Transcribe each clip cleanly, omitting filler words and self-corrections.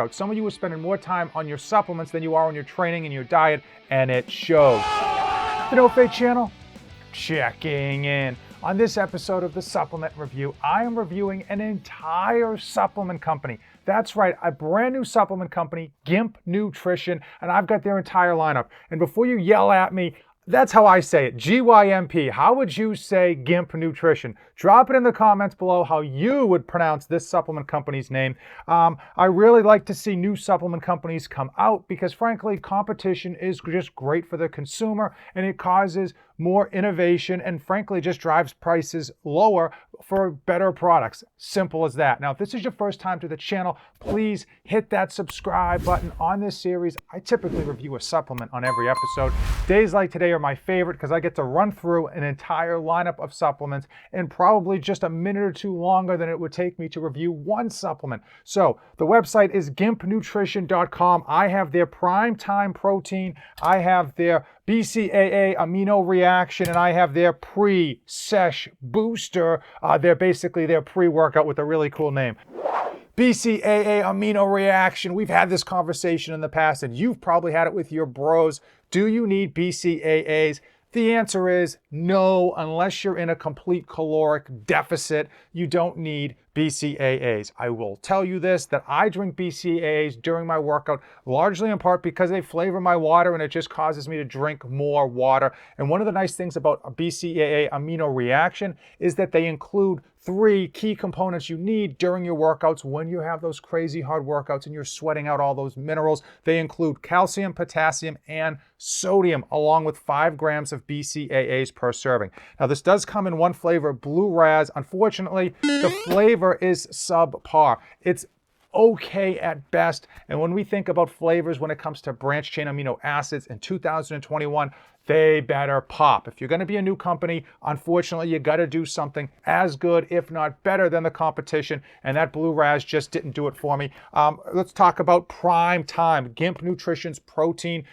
workout. Some of you are spending more time on your supplements than you are on your training and your diet, and it shows. The No Fate channel, checking in. On this episode of the Supplement Review, I am reviewing an entire supplement company. That's right, a brand new supplement company, GYMP Nutrition, and I've got their entire lineup. And before you yell at me, that's how I say it, GYMP. How would you say GYMP Nutrition? Drop it in the comments below how you would pronounce this supplement company's name. I really like to see new supplement companies come out because frankly, competition is just great for the consumer and it causes more innovation and frankly just drives prices lower for better products. Simple as that. Now, if this is your first time to the channel, please hit that subscribe button. On this series, I typically review a supplement on every episode. Days like today are my favorite because I get to run through an entire lineup of supplements in probably just a minute or two longer than it would take me to review one supplement. So the website is gimpnutrition.com. I have their prime time protein. I have their BCAA amino reaction, and I have their Pre Sesh booster. They're basically their pre-workout with a really cool name. BCAA amino reaction. We've had this conversation in the past, and you've probably had it with your bros. Do you need BCAAs? The answer is no, unless you're in a complete caloric deficit, you don't need BCAAs. I will tell you this, that I drink BCAAs during my workout, largely in part because they flavor my water and it just causes me to drink more water. And one of the nice things about a BCAA amino reaction is that they include 3 key components you need during your workouts when you have those crazy hard workouts and you're sweating out all those minerals. They include calcium, potassium, and sodium, along with 5 grams of BCAAs per serving. Now, this does come in one flavor, Blue Raz. Unfortunately, the flavor is subpar. It's okay at best. And when we think about flavors when it comes to branched chain amino acids in 2021, they better pop. If you're going to be a new company, unfortunately, you got to do something as good, if not better than the competition. And that Blue Raz just didn't do it for me. Let's talk about Prime Time. GYMP Nutrition's protein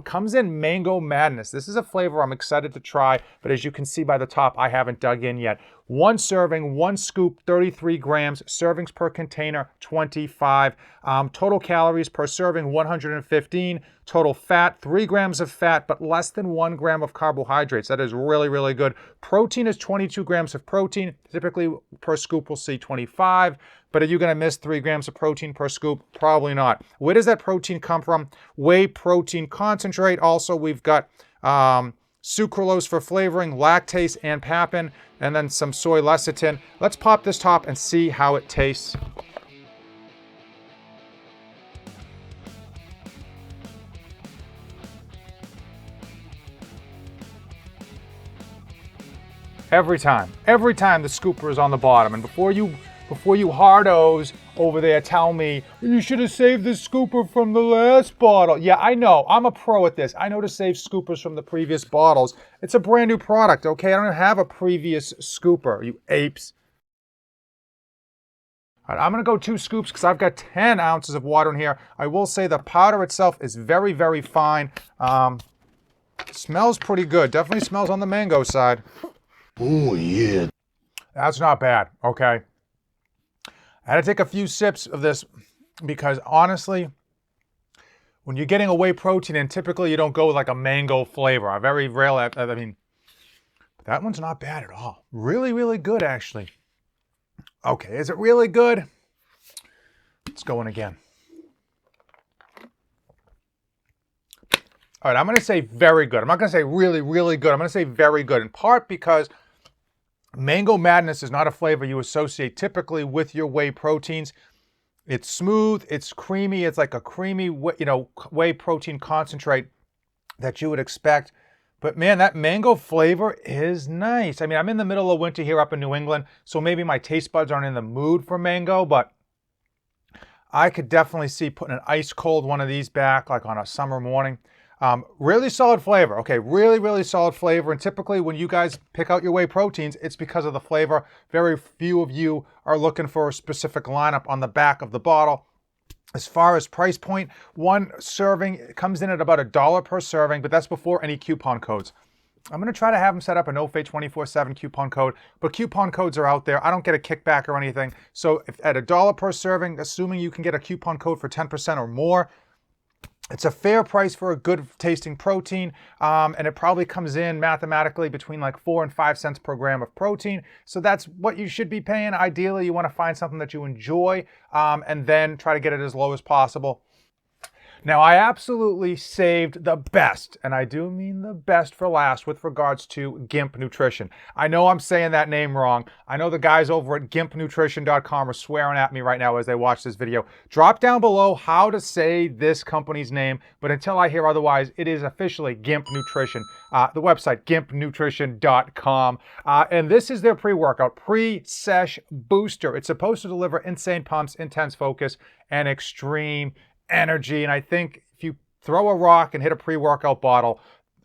comes in Mango Madness. This is a flavor I'm excited to try, but as you can see by the top, I haven't dug in yet. 1 serving, 1 scoop, 33 grams, servings per container, 25. Total calories per serving, 115. Total fat, 3 grams of fat, but less than 1 gram of carbohydrates. That is really, really good. Protein is 22 grams of protein. Typically, per scoop, we'll see 25. But are you going to miss 3 grams of protein per scoop? Probably not. Where does that protein come from? Whey protein concentrate. Also, we've got sucralose for flavoring, lactase and papain, and then some soy lecithin. Let's pop this top and see how it tastes. Every time the scooper is on the bottom. And before you hardos over there tell me, you should have saved this scooper from the last bottle. Yeah, I know. I'm a pro at this. I know to save scoopers from the previous bottles. It's a brand new product, okay? I don't have a previous scooper, you apes. All right, I'm going to go 2 scoops because I've got 10 ounces of water in here. I will say the powder itself is very, very fine. Smells pretty good. Definitely smells on the mango side. Oh, yeah. That's not bad, okay? I had to take a few sips of this because honestly, when you're getting a whey protein in, typically you don't go with like a mango flavor. I very rarely, I mean, that one's not bad at all. Really, really good, actually. Okay, is it really good? Let's go in again. All right, I'm going to say very good. I'm not going to say really, really good. I'm going to say very good, in part because Mango Madness is not a flavor you associate typically with your whey proteins. It's smooth, it's creamy, it's like a creamy, whey protein concentrate that you would expect. But man, that mango flavor is nice. I mean, I'm in the middle of winter here up in New England, so maybe my taste buds aren't in the mood for mango, but I could definitely see putting an ice cold one of these back like on a summer morning. Really solid flavor. Okay, really, really solid flavor. And typically when you guys pick out your whey proteins, it's because of the flavor. Very few of you are looking for a specific lineup on the back of the bottle. As far as price point, 1 serving comes in at about $1 per serving, but that's before any coupon codes. I'm going to try to have them set up a NoFay 24/7 coupon code, but coupon codes are out there. I don't get a kickback or anything. So if at $1 per serving, assuming you can get a coupon code for 10% or more, it's a fair price for a good tasting protein, and it probably comes in mathematically between like 4 and 5 cents per gram of protein. So that's what you should be paying. Ideally, you want to find something that you enjoy, and then try to get it as low as possible. Now, I absolutely saved the best, and I do mean the best for last with regards to GYMP Nutrition. I know I'm saying that name wrong. I know the guys over at GYMPnutrition.com are swearing at me right now as they watch this video. Drop down below how to say this company's name, but until I hear otherwise, it is officially GYMP Nutrition. The website, GYMPnutrition.com. And this is their pre-workout, Pre Sesh Booster. It's supposed to deliver insane pumps, intense focus, and extreme energy. And I think if you throw a rock and hit a pre-workout bottle,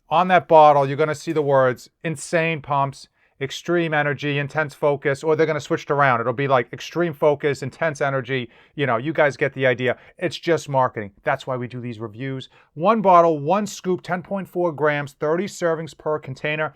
on that bottle you're going to see the words insane pumps, extreme energy, intense focus, or they're going to switch it around. It'll be like extreme focus, intense energy. You know, you guys get the idea. It's just marketing. That's why we do these reviews. One bottle, one scoop, 10.4 grams, 30 servings per container.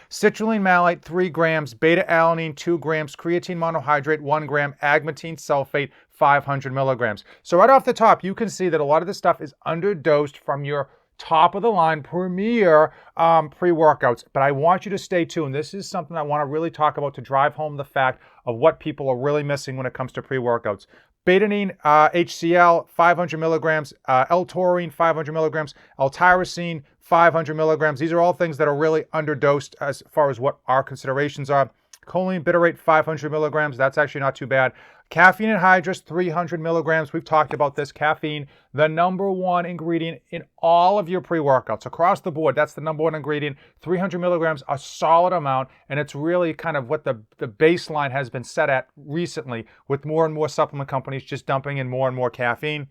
Citrulline malate, 3 grams, beta-alanine, 2 grams, creatine monohydrate, 1 gram, agmatine sulfate, 500 milligrams. So right off the top, you can see that a lot of this stuff is underdosed from your top-of-the-line premier pre-workouts. But I want you to stay tuned. This is something I want to really talk about to drive home the fact of what people are really missing when it comes to pre-workouts. Betaine, HCl, 500 milligrams, L-taurine, 500 milligrams, L-tyrosine, 500 milligrams. These are all things that are really underdosed as far as what our considerations are. Choline bitters, 500 milligrams. That's actually not too bad. Caffeine anhydrous, 300 milligrams. We've talked about this. Caffeine, the number one ingredient in all of your pre-workouts. Across the board, that's the number one ingredient. 300 milligrams, a solid amount, and it's really kind of what the baseline has been set at recently with more and more supplement companies just dumping in more and more caffeine.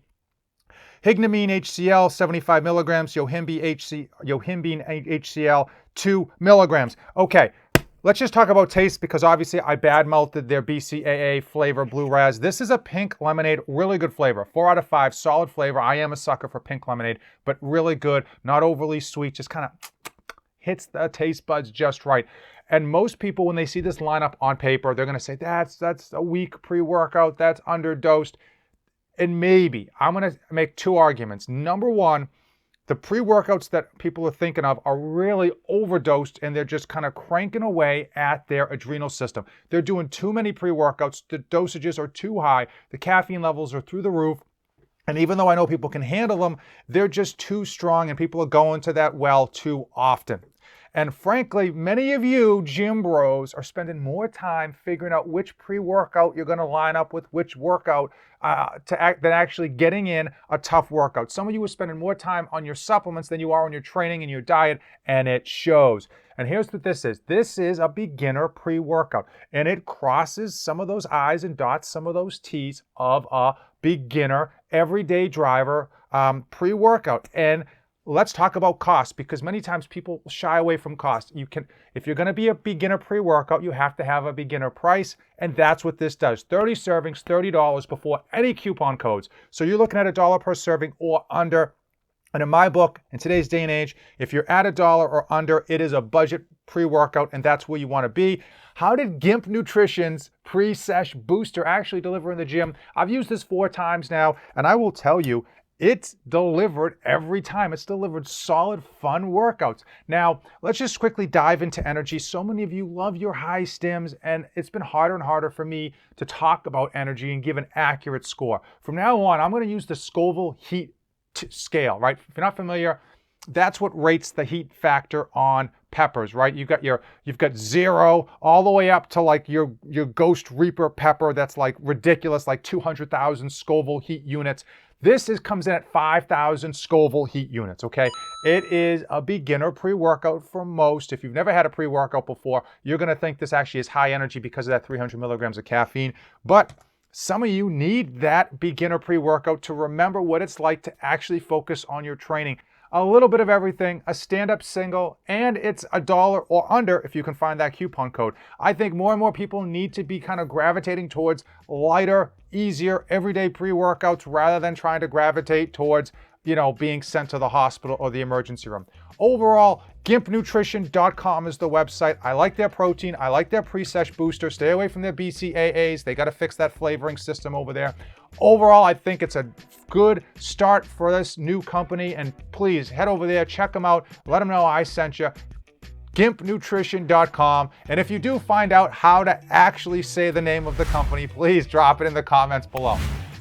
Hignamine HCl, 75 milligrams. Yohimbine HCl, 2 milligrams. Okay. Let's just talk about taste because obviously I bad-mouthed their BCAA flavor, Blue Raz. This is a pink lemonade, really good flavor. 4 out of 5, solid flavor. I am a sucker for pink lemonade, but really good, not overly sweet, just kind of hits the taste buds just right. And most people, when they see this lineup on paper, they're going to say, that's a weak pre-workout, that's underdosed. And maybe, I'm going to make 2 arguments. Number one, the pre-workouts that people are thinking of are really overdosed and they're just kind of cranking away at their adrenal system. They're doing too many pre-workouts. The dosages are too high. The caffeine levels are through the roof. And even though I know people can handle them, they're just too strong and people are going to that well too often. And frankly, many of you gym bros are spending more time figuring out which pre-workout you're going to line up with which workout than actually getting in a tough workout. Some of you are spending more time on your supplements than you are on your training and your diet, and it shows. And here's what this is. This is a beginner pre-workout, and it crosses some of those I's and dots some of those T's of a beginner, everyday driver pre-workout. And let's talk about cost because many times people shy away from cost. If you're going to be a beginner pre-workout, you have to have a beginner price, and that's what this does. 30 servings, $30 before any coupon codes. So you're looking at $1 per serving or under. And in my book, in today's day and age, if you're at $1 or under, it is a budget pre-workout, and that's where you want to be. How did GYMP Nutrition's Pre Sesh Booster actually deliver in the gym? I've used this 4 times now, and I will tell you, it's delivered every time. It's delivered solid, fun workouts. Now, let's just quickly dive into energy. So many of you love your high stims, and it's been harder and harder for me to talk about energy and give an accurate score. From now on, I'm going to use the Scoville heat scale, right? If you're not familiar, that's what rates the heat factor on peppers, right? You've got 0 all the way up to like your Ghost Reaper pepper that's like ridiculous, like 200,000 Scoville heat units. This comes in at 5,000 Scoville heat units, okay? It is a beginner pre-workout for most. If you've never had a pre-workout before, you're gonna think this actually is high energy because of that 300 milligrams of caffeine. But some of you need that beginner pre-workout to remember what it's like to actually focus on your training. A little bit of everything, a stand-up single, and it's $1 or under if you can find that coupon code. I think more and more people need to be kind of gravitating towards lighter, easier, everyday pre-workouts rather than trying to gravitate towards being sent to the hospital or the emergency room. Overall, GYMPnutrition.com is the website. I like their protein. I like their Pre Sesh booster. Stay away from their BCAAs. They got to fix that flavoring system over there. Overall, I think it's a good start for this new company. And please head over there, check them out. Let them know I sent you. GYMPnutrition.com. And if you do find out how to actually say the name of the company, please drop it in the comments below.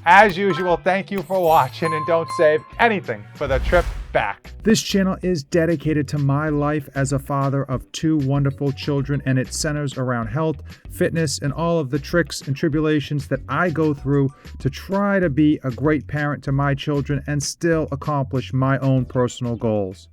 As usual, thank you for watching, and don't save anything for the trip back. This channel is dedicated to my life as a father of 2 wonderful children, and it centers around health, fitness, and all of the tricks and tribulations that I go through to try to be a great parent to my children and still accomplish my own personal goals.